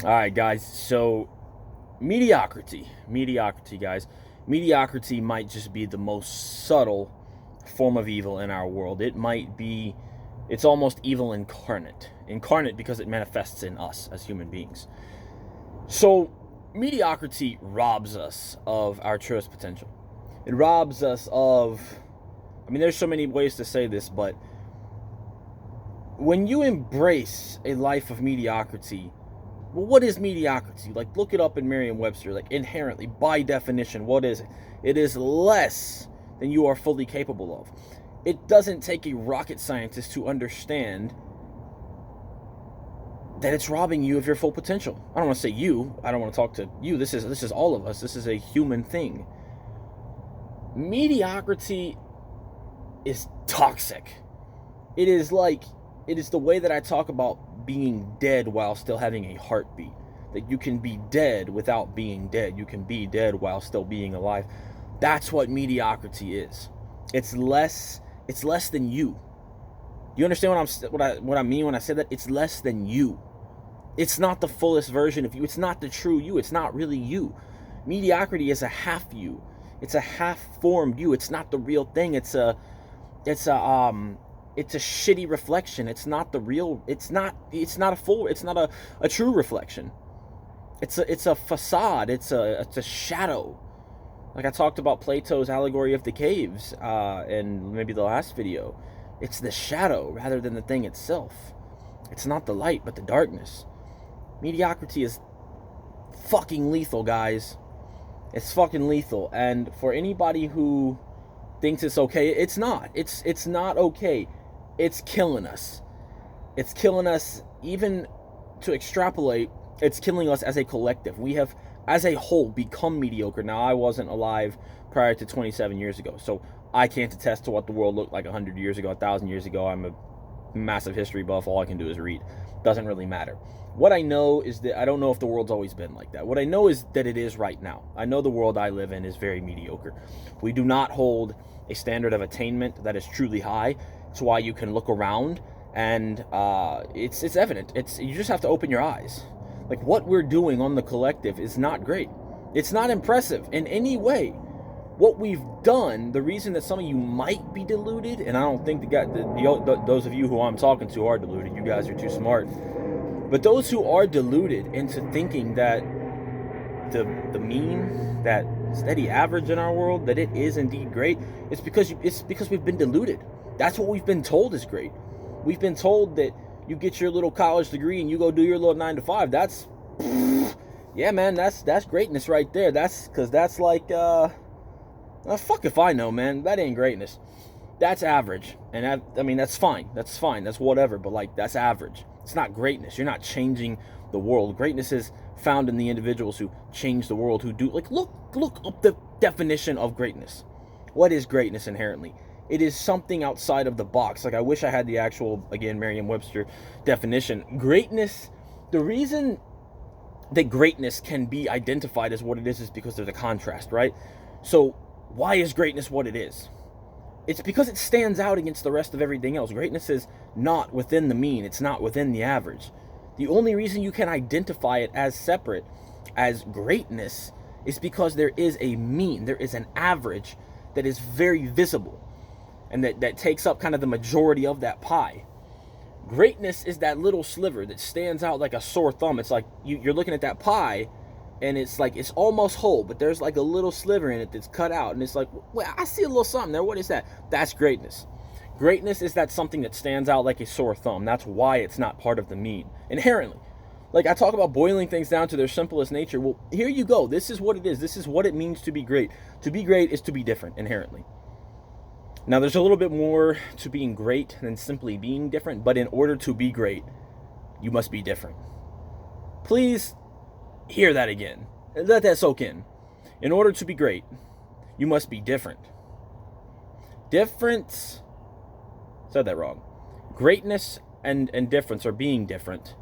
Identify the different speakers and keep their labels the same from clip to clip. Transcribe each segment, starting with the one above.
Speaker 1: All right, guys. So, mediocrity, guys. Mediocrity might just be the most subtle form of evil in our world. It's almost evil incarnate. Incarnate because it manifests in us as human beings. So, mediocrity robs us of our truest potential. It robs us of, there's so many ways to say this, but when you embrace a life of mediocrity, well, what is mediocrity? Like, look it up in Merriam-Webster. Like, inherently, by definition, what is it? It is less than you are fully capable of. It doesn't take a rocket scientist to understand that it's robbing you of your full potential. I don't want to say you. I don't want to talk to you. This is all of us. This is a human thing. Mediocrity is toxic. It is the way that I talk about being dead while still having a heartbeat. That you can be dead without being dead. You can be dead while still being alive. That's what mediocrity is. It's less than you. You understand what I mean when I say that? It's less than you. It's not the fullest version of you. It's not the true you. It's not really you. Mediocrity is a half you. It's a half-formed you. It's not the real thing. It's a shitty reflection. It's not the real. It's not a true reflection. It's a facade. It's a shadow. Like I talked about Plato's allegory of the caves, in maybe the last video. It's the shadow rather than the thing itself. It's not the light, but the darkness. Mediocrity is fucking lethal, guys. It's fucking lethal. And for anybody who thinks it's okay, it's not. It's not okay. It's killing us. It's killing us. Even to extrapolate, it's killing us as a collective. We have, as a whole, become mediocre. Now, I wasn't alive prior to 27 years ago, so I can't attest to what the world looked like 100 years ago, 1,000 years ago. I'm a massive history buff. All I can do is read. Doesn't really matter. What I know is that I don't know if the world's always been like that. What I know is that it is right now. I know the world I live in is very mediocre. We do not hold a standard of attainment that is truly high. It's why you can look around and it's evident. You just have to open your eyes. Like, what we're doing on the collective is not great. It's not impressive in any way. What we've done, the reason that some of you might be deluded, and I don't think those of you who I'm talking to are deluded. You guys are too smart. But those who are deluded into thinking that the mean, that steady average in our world, that it is indeed great, it's because we've been deluded. That's what we've been told is great. We've been told that you get your little college degree and you go do your little 9 to 5. That's, yeah, man, that's greatness right there. That's like, fuck if I know, man. That ain't greatness. That's average. And that's fine. That's fine. That's whatever. But, like, that's average. It's not greatness. You're not changing the world. Greatness is found in the individuals who change the world, who do, like, look up the definition of greatness. What is greatness inherently? It is something outside of the box. Like, I wish I had the actual, again, Merriam-Webster definition. Greatness, the reason that greatness can be identified as what it is because there's a contrast, right? So, why is greatness what it is? It's because it stands out against the rest of everything else. Greatness is not within the mean. It's not within the average. The only reason you can identify it as separate, as greatness, is because there is a mean. There is an average that is very visible. And that takes up kind of the majority of that pie. Greatness is that little sliver that stands out like a sore thumb. It's like you're looking at that pie, and it's like it's almost whole, but there's like a little sliver in it that's cut out, and it's like, well, I see a little something there. What is that? That's greatness. Greatness is that something that stands out like a sore thumb. That's why it's not part of the mean inherently. Like, I talk about boiling things down to their simplest nature. Well, here you go. This is what it is. This is what it means to be great. To be great is to be different inherently. Now, there's a little bit more to being great than simply being different, but in order to be great, you must be different. Please hear that again. Let that soak in. In order to be great, you must be different. Difference, said that wrong. Greatness and difference, or being different,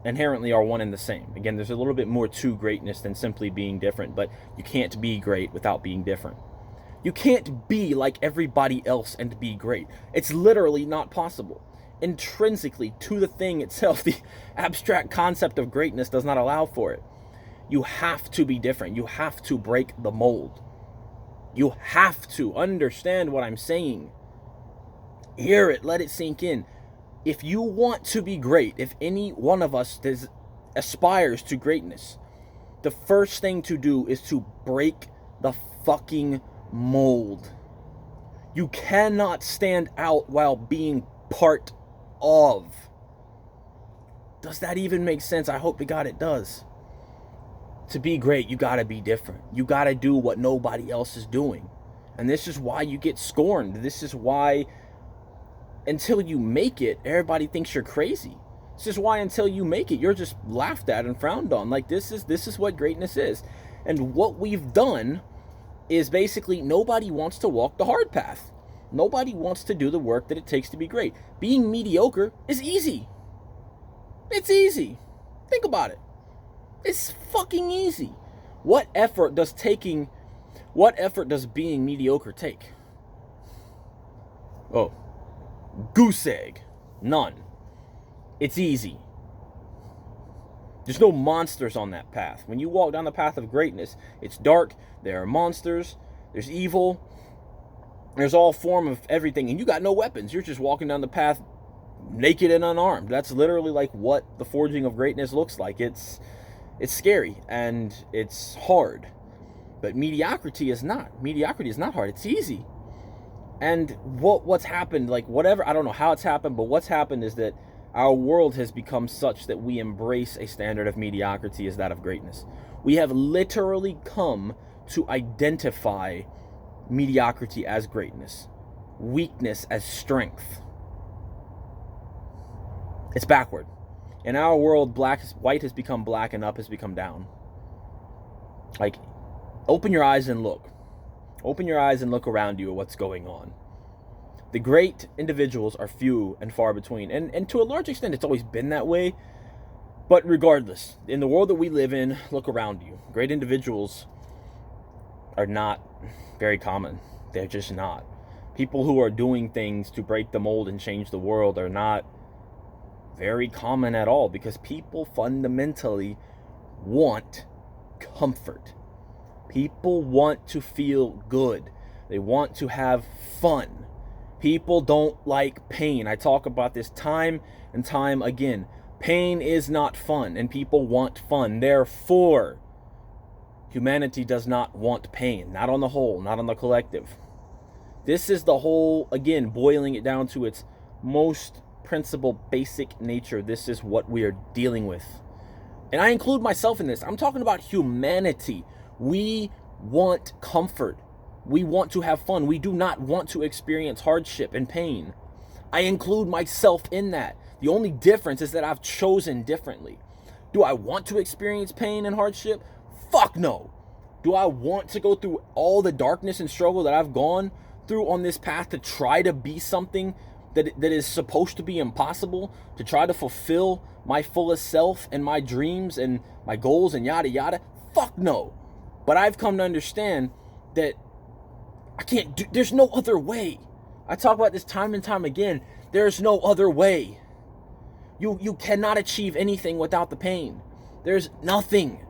Speaker 1: inherently are one and the same. Again, there's a little bit more to greatness than simply being different, but you can't be great without being different. You can't be like everybody else and be great. It's literally not possible. intrinsically to the thing itself. The abstract concept of greatness does not allow for it. You have to be different. You have to break the mold. You have to understand what I'm saying. Hear it, let it sink in. If you want to be great, if any one of us aspires to greatness, the first thing to do is to break the fucking mold. You cannot stand out while being part of. Does that even make sense? I hope to God it does. To be great, you gotta be different. You gotta do what nobody else is doing. And this is why you get scorned. This is why, until you make it, everybody thinks you're crazy. This is why until you make it, you're just laughed at and frowned on. Like, this is what greatness is. And what we've done is basically nobody wants to walk the hard path. Nobody wants to do the work that it takes to be great. Being mediocre is easy. It's easy. Think about it. It's fucking easy. What effort does being mediocre take? Oh, goose egg. None. It's easy. There's no monsters on that path. When you walk down the path of greatness, it's dark, there are monsters, there's evil, there's all form of everything, and you got no weapons. You're just walking down the path naked and unarmed. That's literally like what the forging of greatness looks like. It's scary and it's hard. But mediocrity is not. Mediocrity is not hard. It's easy. And what's happened, like whatever, I don't know how it's happened, but what's happened is that our world has become such that we embrace a standard of mediocrity as that of greatness. We have literally come to identify mediocrity as greatness, weakness as strength. It's backward. In our world, white has become black and up has become down. Like, open your eyes and look. Open your eyes and look around you at what's going on. The great individuals are few and far between. And to a large extent, it's always been that way. But regardless, in the world that we live in, look around you. Great individuals are not very common. They're just not. People who are doing things to break the mold and change the world are not very common at all, because people fundamentally want comfort. People want to feel good. They want to have fun. People don't like pain. I talk about this time and time again. Pain is not fun, and people want fun. Therefore, humanity does not want pain. Not on the whole, not on the collective. This is the whole, again, boiling it down to its most principal, basic nature. This is what we are dealing with. And I include myself in this. I'm talking about humanity. We want comfort. We want to have fun. We do not want to experience hardship and pain. I include myself in that. The only difference is that I've chosen differently. Do I want to experience pain and hardship? Fuck no. Do I want to go through all the darkness and struggle that I've gone through on this path to try to be something that is supposed to be impossible, to try to fulfill my fullest self and my dreams and my goals and yada yada? Fuck no. But I've come to understand that I can't do, there's no other way. I talk about this time and time again. There's no other way. You cannot achieve anything without the pain. There's nothing.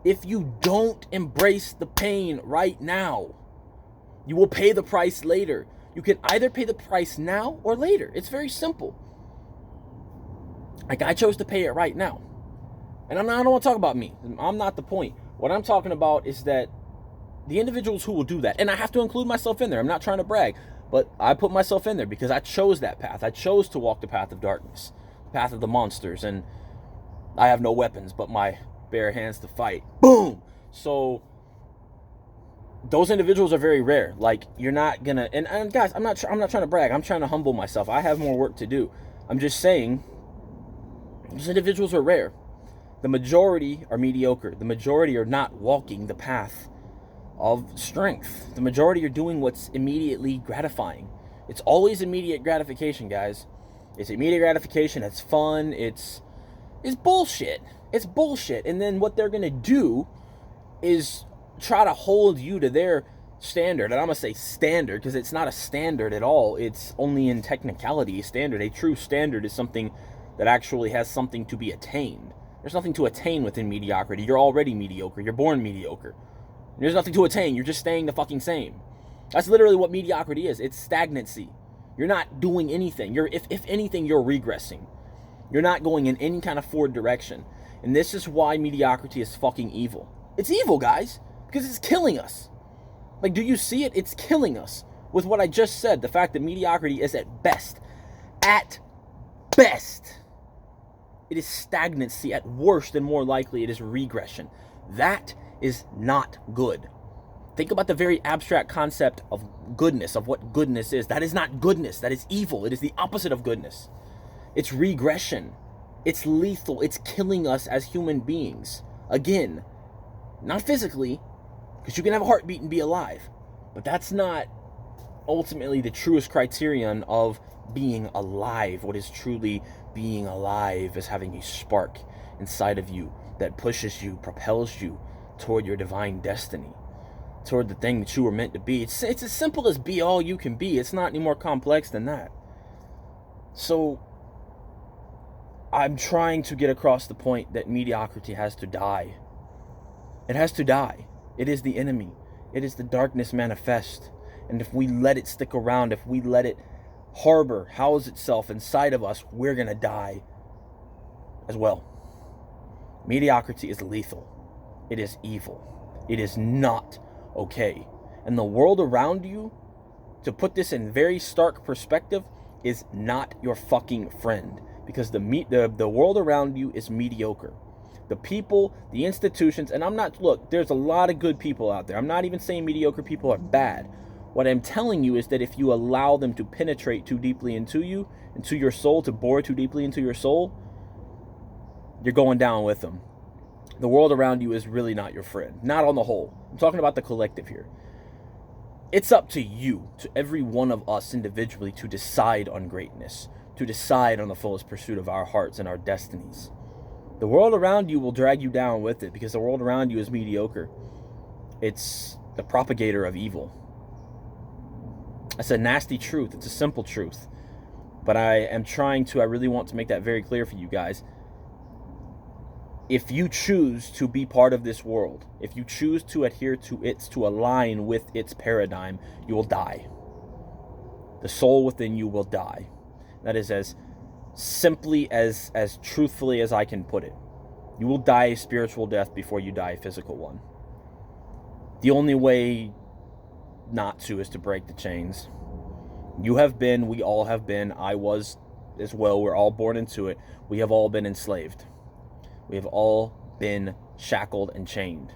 Speaker 1: If you don't embrace the pain right now, you will pay the price later. You can either pay the price now or later. It's very simple. Like, I chose to pay it right now. And I don't want to talk about me. I'm not the point. What I'm talking about is that the individuals who will do that, and I have to include myself in there. I'm not trying to brag, but I put myself in there because I chose that path. I chose to walk the path of darkness, the path of the monsters, and I have no weapons but my bare hands to fight. Boom! So those individuals are very rare. Like, you're not gonna, and guys, I'm not trying to brag. I'm trying to humble myself. I have more work to do. I'm just saying, those individuals are rare. The majority are mediocre. The majority are not walking the path of strength. The majority are doing what's immediately gratifying. It's always immediate gratification, guys. It's immediate gratification. It's fun. It's bullshit. It's bullshit. And then what they're gonna do is try to hold you to their standard, and I'm going to say standard because it's not a standard at all. It's only in technicality a standard. A true standard is something that actually has something to be attained. There's nothing to attain within mediocrity. You're already mediocre. You're born mediocre. There's nothing to attain. You're just staying the fucking same. That's literally what mediocrity is. It's stagnancy. You're not doing anything. If anything, you're regressing. You're not going in any kind of forward direction. And this is why mediocrity is fucking evil. It's evil, guys, because it's killing us. Like, do you see it? It's killing us with what I just said. The fact that mediocrity is at best, it is stagnancy. At worst and more likely, it is regression. That is not good. Think about the very abstract concept of goodness, of what goodness is. That is not goodness. That is evil. It is the opposite of goodness. It's regression. It's lethal. It's killing us as human beings. Again, not physically, because you can have a heartbeat and be alive. But that's not ultimately the truest criterion of being alive. What is truly being alive is having a spark inside of you that pushes you, propels you toward your divine destiny, toward the thing that you were meant to be. It's as simple as be all you can be. It's not any more complex than that. So I'm trying to get across the point that mediocrity has to die. It has to die. It is the enemy. It is the darkness manifest. And if we let it stick around, if we let it house itself inside of us, we're going to die as well. Mediocrity is lethal. It is evil. It is not okay. And the world around you, to put this in very stark perspective, is not your fucking friend. Because the world around you is mediocre. The people, the institutions, and there's a lot of good people out there. I'm not even saying mediocre people are bad. What I'm telling you is that if you allow them to penetrate too deeply into you, into your soul, to bore too deeply into your soul, you're going down with them. The world around you is really not your friend. Not on the whole. I'm talking about the collective here. It's up to you, to every one of us individually, to decide on greatness, to decide on the fullest pursuit of our hearts and our destinies. The world around you will drag you down with it because the world around you is mediocre. It's the propagator of evil. That's a nasty truth. It's a simple truth. But I really want to make that very clear for you guys. If you choose to be part of this world, if you choose to adhere to align with its paradigm, you will die. The soul within you will die. That is as simply, as truthfully as I can put it. You will die a spiritual death before you die a physical one. The only way not to is to break the chains. You have been, we all have been, I was as well, we're all born into it. We have all been enslaved. We have all been shackled and chained.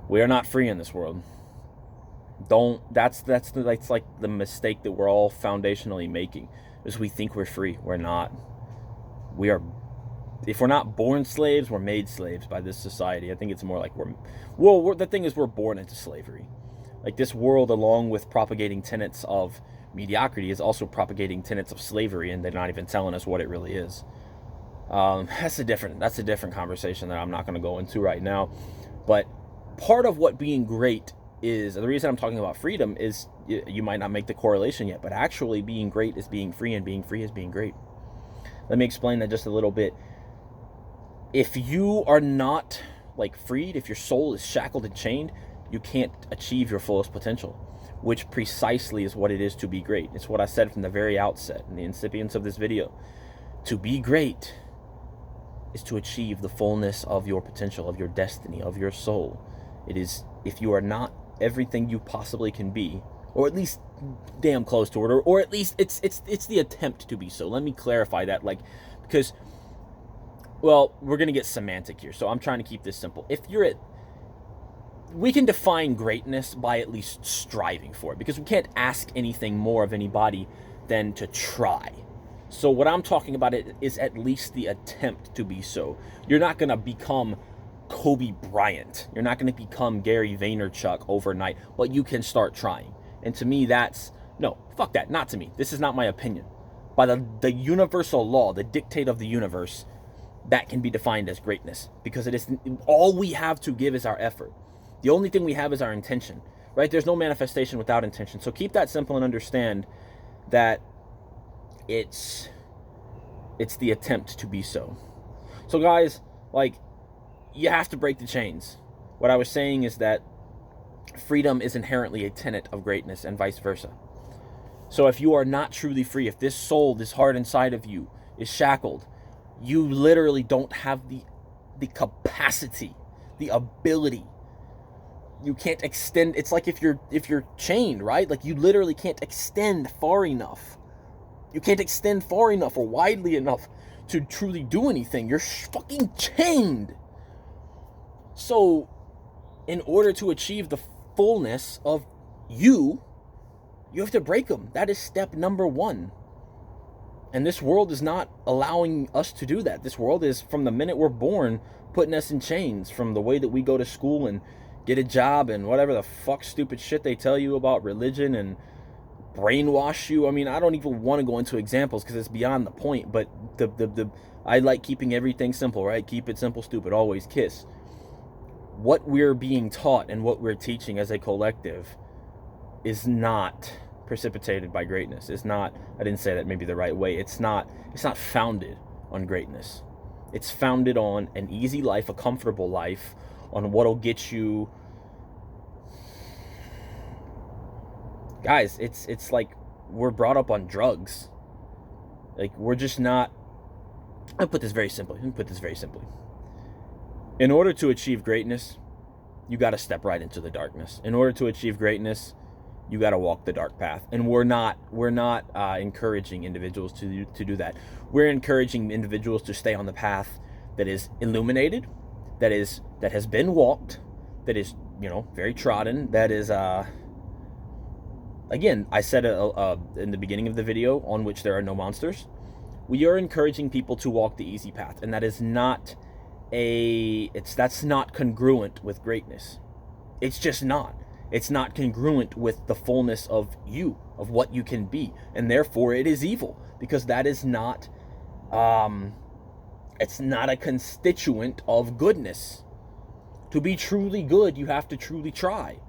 Speaker 1: We are not free in this world. That's like the mistake that we're all foundationally making, is we think we're free. We're not. If we're not born slaves, we're made slaves by this society. I think it's more like the thing is, we're born into slavery. Like, this world, along with propagating tenets of mediocrity, is also propagating tenets of slavery, and they're not even telling us what it really is. That's a different conversation that I'm not going to go into right now. But part of what being great is, the reason I'm talking about freedom is, you might not make the correlation yet, but actually being great is being free, and being free is being great. Let me explain that just a little bit. If you are not freed, if your soul is shackled and chained, you can't achieve your fullest potential, which precisely is what it is to be great. It's what I said from the very outset in the incipience of this video. To be great is to achieve the fullness of your potential, of your destiny, of your soul. It is, if you are not everything you possibly can be, or at least damn close to it, or at least it's the attempt to be so. Let me clarify that, because, well, we're going to get semantic here, so I'm trying to keep this simple. We can define greatness by at least striving for it, because we can't ask anything more of anybody than to try. So what I'm talking about is at least the attempt to be so. You're not going to become Kobe Bryant. You're not going to become Gary Vaynerchuk overnight, but you can start trying. And to me, no, fuck that, not to me. This is not my opinion. By the universal law, the dictate of the universe, that can be defined as greatness, because it is all we have to give is our effort. The only thing we have is our intention, right? There's no manifestation without intention. So keep that simple and understand that it's the attempt to be so. So guys, like, you have to break the chains. What I was saying is that freedom is inherently a tenet of greatness and vice versa. So if you are not truly free, if this soul, this heart inside of you is shackled, you literally don't have the capacity, the ability. You can't extend. It's like if you're chained, right? Like, you literally can't extend far enough. You can't extend far enough or widely enough to truly do anything. You're fucking chained. So in order to achieve the fullness of you have to break them. That is step number one. And this world is not allowing us to do that. This world is, from the minute we're born, putting us in chains. From the way that we go to school and get a job and whatever the fuck stupid shit they tell you about religion and brainwash you. I mean, I don't even want to go into examples because it's beyond the point. But I like keeping everything simple, right? Keep it simple, stupid, always kiss. What we're being taught and what we're teaching as a collective is not precipitated by greatness. It's not, I didn't say that maybe the right way. It's not founded on greatness. It's founded on an easy life, a comfortable life, on what'll get you. Guys, it's like we're brought up on drugs. Like, we're just not. I'll put this very simply. In order to achieve greatness, you got to step right into the darkness. In order to achieve greatness, you got to walk the dark path. And we're not encouraging individuals to do that. We're encouraging individuals to stay on the path that is illuminated, that has been walked, that is, very trodden, that is, again, I said in the beginning of the video, on which there are no monsters. We are encouraging people to walk the easy path, and that is not that's not congruent with greatness. It's just not. It's not congruent with the fullness of you, of what you can be, and therefore it is evil, because that is not it's not a constituent of goodness. To be truly good, you have to truly try.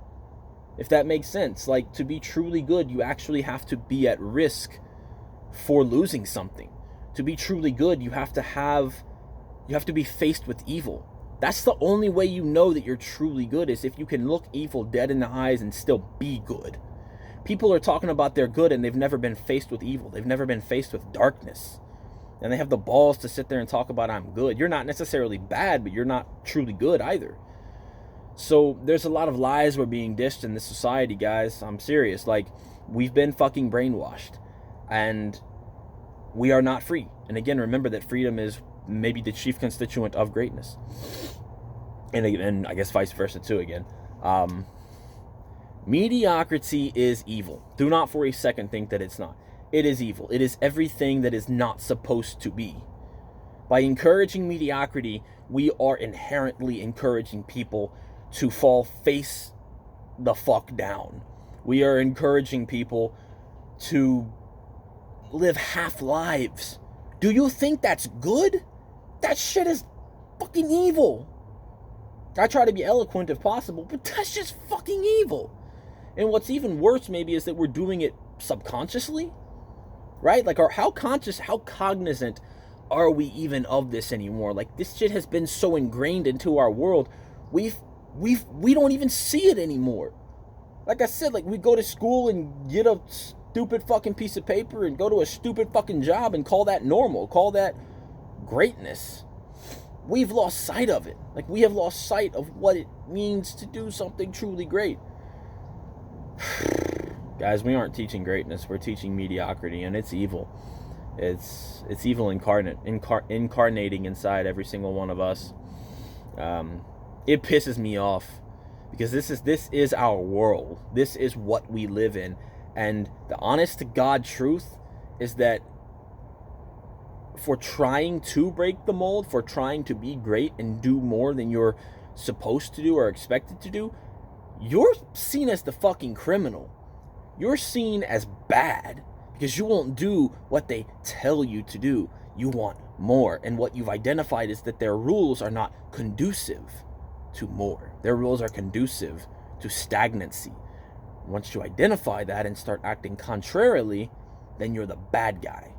Speaker 1: If that makes sense. Like, to be truly good, you actually have to be at risk for losing something. To be truly good, you have to be faced with evil. That's the only way you know that you're truly good, is if you can look evil dead in the eyes and still be good. People are talking about they're good and they've never been faced with evil. They've never been faced with darkness. And they have the balls to sit there and talk about, I'm good. You're not necessarily bad, but you're not truly good either. So there's a lot of lies we're being dished in this society, guys. I'm serious. Like, we've been fucking brainwashed. And we are not free. And again, remember that freedom is maybe the chief constituent of greatness. And I guess vice versa too, again. Mediocrity is evil. Do not for a second think that it's not. It is evil. It is everything that is not supposed to be. By encouraging mediocrity, we are inherently encouraging people to fall face the fuck down. We are encouraging people to live half lives. Do you think that's good? That shit is fucking evil. I try to be eloquent if possible, but that's just fucking evil. And what's even worse maybe is that we're doing it subconsciously, right? Like, how cognizant are we even of this anymore? Like, this shit has been so ingrained into our world, we don't even see it anymore. Like I said, like, we go to school and get a stupid fucking piece of paper and go to a stupid fucking job and call that normal, call that greatness. We've lost sight of it. Like, we have lost sight of what it means to do something truly great. Guys, we aren't teaching greatness. We're teaching mediocrity, and it's evil. It's evil incarnating inside every single one of us. It pisses me off because this is our world. This is what we live in. And the honest to God truth is that for trying to break the mold, for trying to be great and do more than you're supposed to do or expected to do, you're seen as the fucking criminal. You're seen as bad because you won't do what they tell you to do. You want more. And what you've identified is that their rules are not conducive to more. Their rules are conducive to stagnancy. Once you identify that and start acting contrarily, then you're the bad guy.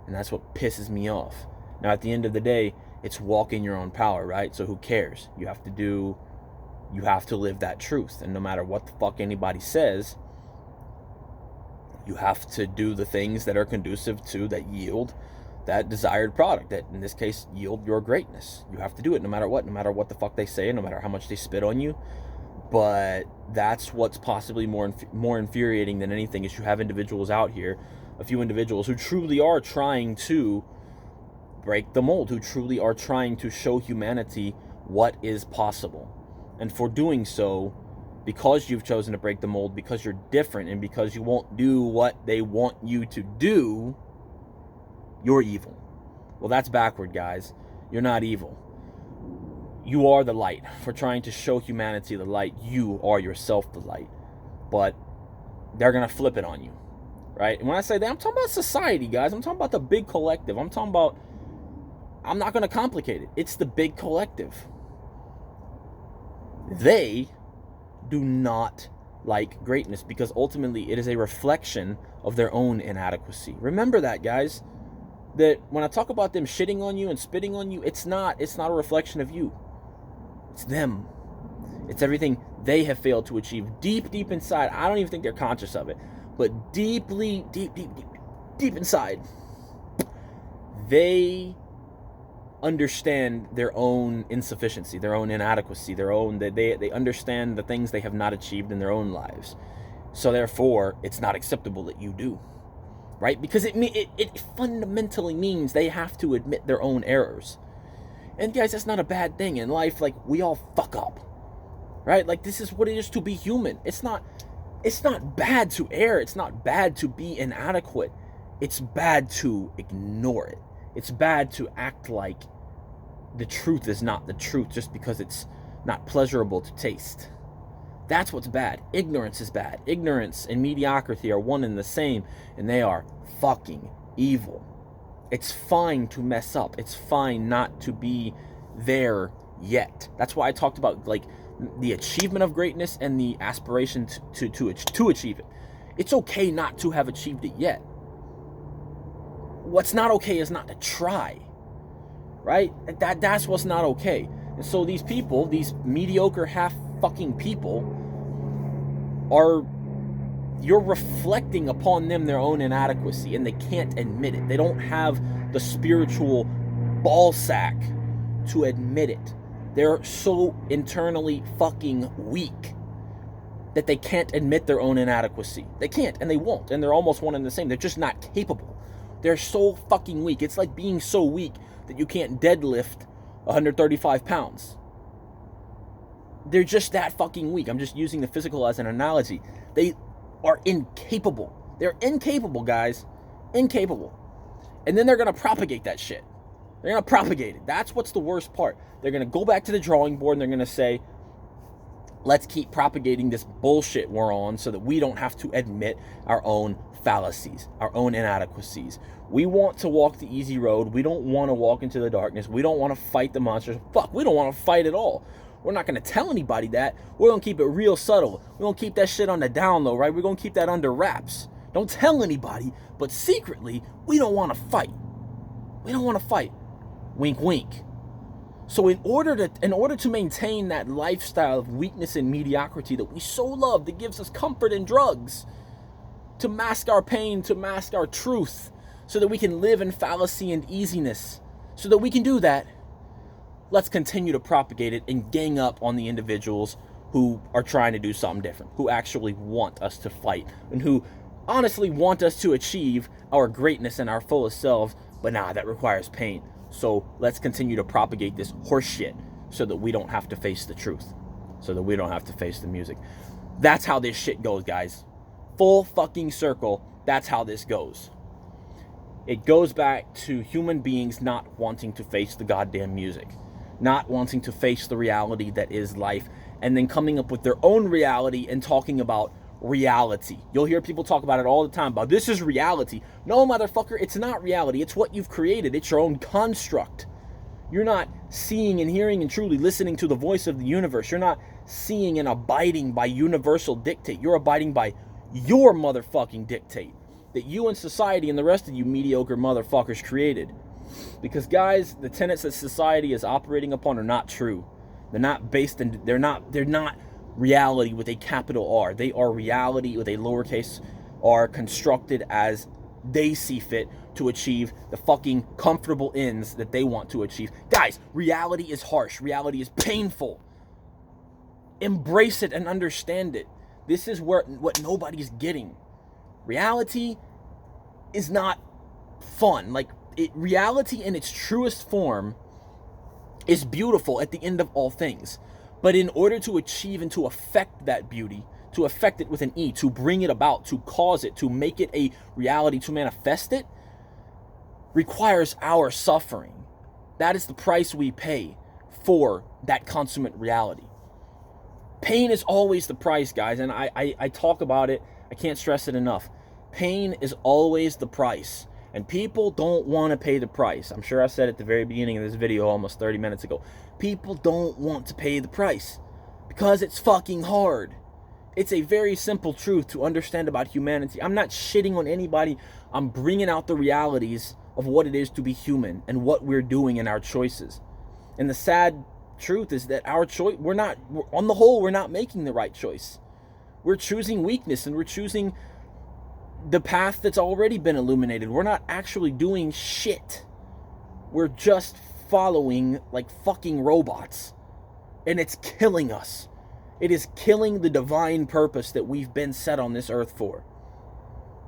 Speaker 1: And that's what pisses me off. Now, at the end of the day, it's walk in your own power, right? So who cares? You have to live that truth. And no matter what the fuck anybody says, you have to do the things that are conducive to, that yield that desired product, that in this case yield your greatness. You have to do it no matter what the fuck they say, no matter how much they spit on you. But that's what's possibly more infuriating than anything, is you have individuals out here, a few individuals who truly are trying to break the mold, who truly are trying to show humanity what is possible. And for doing so, because you've chosen to break the mold, because you're different, and because you won't do what they want you to do, you're evil. Well, that's backward, guys. You're not evil. You are the light. For trying to show humanity the light, you are yourself the light. But they're going to flip it on you, right? And when I say that, I'm talking about society, guys. I'm talking about the big collective. I'm not going to complicate it. It's the big collective. They do not like greatness, because ultimately it is a reflection of their own inadequacy. Remember that, guys. That when I talk about them shitting on you and spitting on you, it's not a reflection of you. It's them. It's everything they have failed to achieve deep inside. I don't even think they're conscious of it, but deep inside, they understand their own insufficiency, their own inadequacy, they understand the things they have not achieved in their own lives. So therefore, it's not acceptable that you do. Right? Because it fundamentally means they have to admit their own errors. And guys, that's not a bad thing in life. Like, we all fuck up. Right? Like, this is what it is to be human. It's not bad to err. It's not bad to be inadequate. It's bad to ignore it. It's bad to act like the truth is not the truth just because it's not pleasurable to taste. That's what's bad. Ignorance is bad. Ignorance and mediocrity are one and the same, and they are fucking evil. It's fine to mess up. It's fine not to be there yet. That's why I talked about, like, the achievement of greatness and the aspiration to achieve it. It's okay not to have achieved it yet. What's not okay is not to try. Right? That's what's not okay. And so these people, these mediocre half fucking people, you're reflecting upon them their own inadequacy, and they can't admit it. They don't have the spiritual ball sack to admit it. They're so internally fucking weak that they can't admit their own inadequacy. They can't, and they won't, and they're almost one and the same. They're just not capable. They're so fucking weak. It's like being so weak that you can't deadlift 135 pounds. They're just that fucking weak. I'm just using the physical as an analogy. They are incapable. They're incapable, guys. Incapable. And then they're going to propagate that shit. They're going to propagate it. That's what's the worst part. They're going to go back to the drawing board and they're going to say, let's keep propagating this bullshit we're on so that we don't have to admit our own fallacies, our own inadequacies. We want to walk the easy road. We don't want to walk into the darkness. We don't want to fight the monsters. Fuck, we don't want to fight at all. We're not going to tell anybody that. We're going to keep it real subtle. We're going to keep that shit on the down low, right? We're going to keep that under wraps. Don't tell anybody, but secretly, we don't want to fight. We don't want to fight. Wink, wink. So in order to maintain that lifestyle of weakness and mediocrity that we so love, that gives us comfort in drugs, to mask our pain, to mask our truth, so that we can live in fallacy and easiness, so that we can do that, let's continue to propagate it and gang up on the individuals who are trying to do something different, who actually want us to fight, and who honestly want us to achieve our greatness and our fullest selves, but that requires pain. So let's continue to propagate this horse shit so that we don't have to face the truth, so that we don't have to face the music. That's how this shit goes, guys. Full fucking circle, that's how this goes. It goes back to human beings not wanting to face the goddamn music, not wanting to face the reality that is life, and then coming up with their own reality and talking about reality. You'll hear people talk about it all the time, about this is reality. No, motherfucker, it's not reality. It's what you've created. It's your own construct. You're not seeing and hearing and truly listening to the voice of the universe. You're not seeing and abiding by universal dictate. You're abiding by your motherfucking dictate that you and society and the rest of you mediocre motherfuckers created. Because guys, the tenets that society is operating upon are not true. They're not based in, they're not reality with a capital R. They are reality with a lowercase r, constructed as they see fit to achieve the fucking comfortable ends that they want to achieve. Guys, reality is harsh. Reality is painful. Embrace it and understand it. This is what nobody's getting. Reality is not fun. Like, reality in its truest form is beautiful at the end of all things. But in order to achieve and to affect that beauty, to affect it with an E, to bring it about, to cause it, to make it a reality, to manifest it, requires our suffering. That is the price we pay for that consummate reality. Pain is always the price, guys, and I talk about it. I can't stress it enough. Pain is always the price, and people don't want to pay the price. I'm sure I said at the very beginning of this video almost 30 minutes ago. People don't want to pay the price because it's fucking hard. It's a very simple truth to understand about humanity. I'm not shitting on anybody. I'm bringing out the realities of what it is to be human and what we're doing in our choices. And the sad truth is that our choice, on the whole, we're not making the right choice. We're choosing weakness, and we're choosing the path that's already been illuminated. We're not actually doing shit. We're just following like fucking robots, and it's killing us. It is killing the divine purpose that we've been set on this earth for.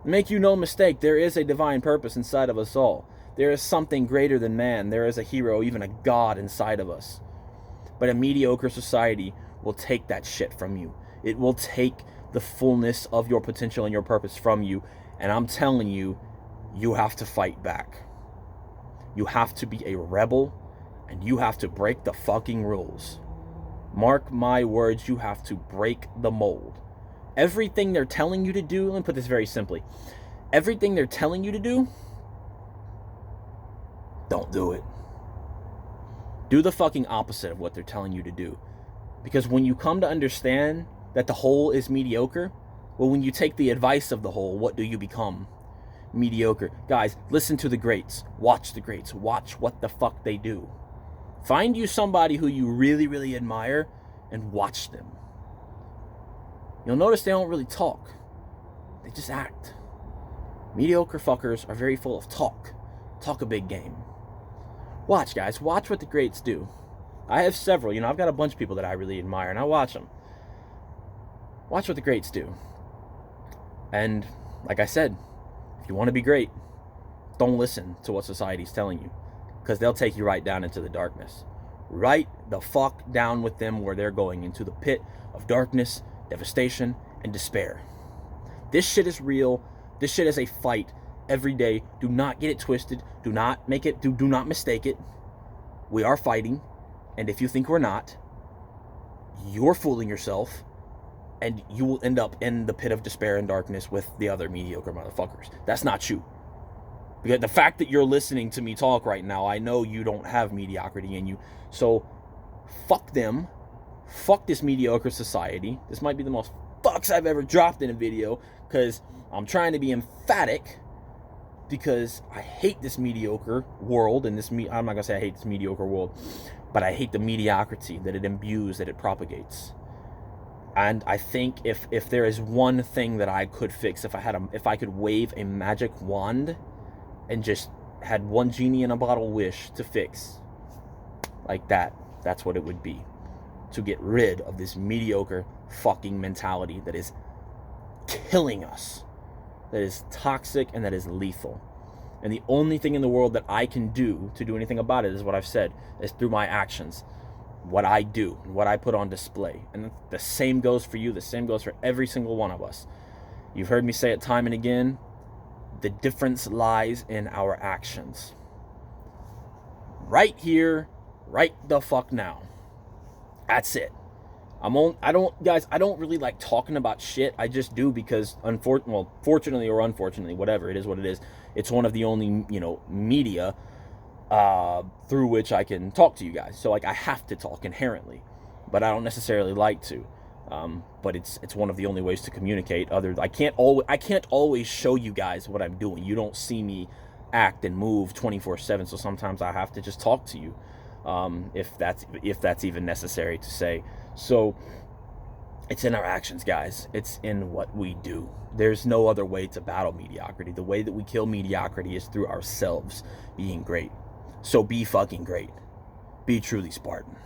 Speaker 1: Make you no mistake, there is a divine purpose inside of us all. There is something greater than man. There is a hero, even a god inside of us. But a mediocre society will take that shit from you. It will take the fullness of your potential and your purpose from you. And I'm telling you, you have to fight back. You have to be a rebel, and you have to break the fucking rules. Mark my words, you have to break the mold. Everything they're telling you to do, let me put this very simply. Everything they're telling you to do, don't do it. Do the fucking opposite of what they're telling you to do. Because when you come to understand that the whole is mediocre, well, when you take the advice of the whole, what do you become? Mediocre. Guys, listen to the greats. Watch the greats. Watch what the fuck they do. Find you somebody who you really, really admire and watch them. You'll notice they don't really talk. They just act. Mediocre fuckers are very full of talk. Talk a big game. Watch, guys. Watch what the greats do. I have several. I've got a bunch of people that I really admire, and I watch them. Watch what the greats do. And, like I said, if you want to be great, don't listen to what society's telling you, because they'll take you right down into the darkness. Right the fuck down with them where they're going, into the pit of darkness, devastation, and despair. This shit is real. This shit is a fight every day. Do not get it twisted. Do not mistake it. We are fighting, and if you think we're not, you're fooling yourself, and you will end up in the pit of despair and darkness with the other mediocre motherfuckers. That's not you. Because the fact that you're listening to me talk right now, I know you don't have mediocrity in you. So, fuck them. Fuck this mediocre society. This might be the most fucks I've ever dropped in a video, because I'm trying to be emphatic, because I hate this mediocre world, and I'm not going to say I hate this mediocre world, but I hate the mediocrity that it imbues, that it propagates. And I think if there is one thing that I could fix, if I could wave a magic wand and just had one genie in a bottle wish to fix, like that's what it would be. To get rid of this mediocre fucking mentality that is killing us, that is toxic, and that is lethal. And the only thing in the world that I can do to do anything about it is what I've said, is through my actions. What I do, what I put on display. And the same goes for you, the same goes for every single one of us. You've heard me say it time and again, the difference lies in our actions. Right here, right the fuck now. That's it. I don't really like talking about shit. I just do because, fortunately or unfortunately, whatever, it is what it is. It's one of the only, media through which I can talk to you guys. So like I have to talk inherently, but I don't necessarily like to. But it's one of the only ways to communicate. I can't always show you guys what I'm doing. You don't see me act and move 24/7. So sometimes I have to just talk to you, if that's even necessary to say. So it's in our actions, guys. It's in what we do. There's no other way to battle mediocrity. The way that we kill mediocrity is through ourselves being great. So be fucking great. Be truly Spartan.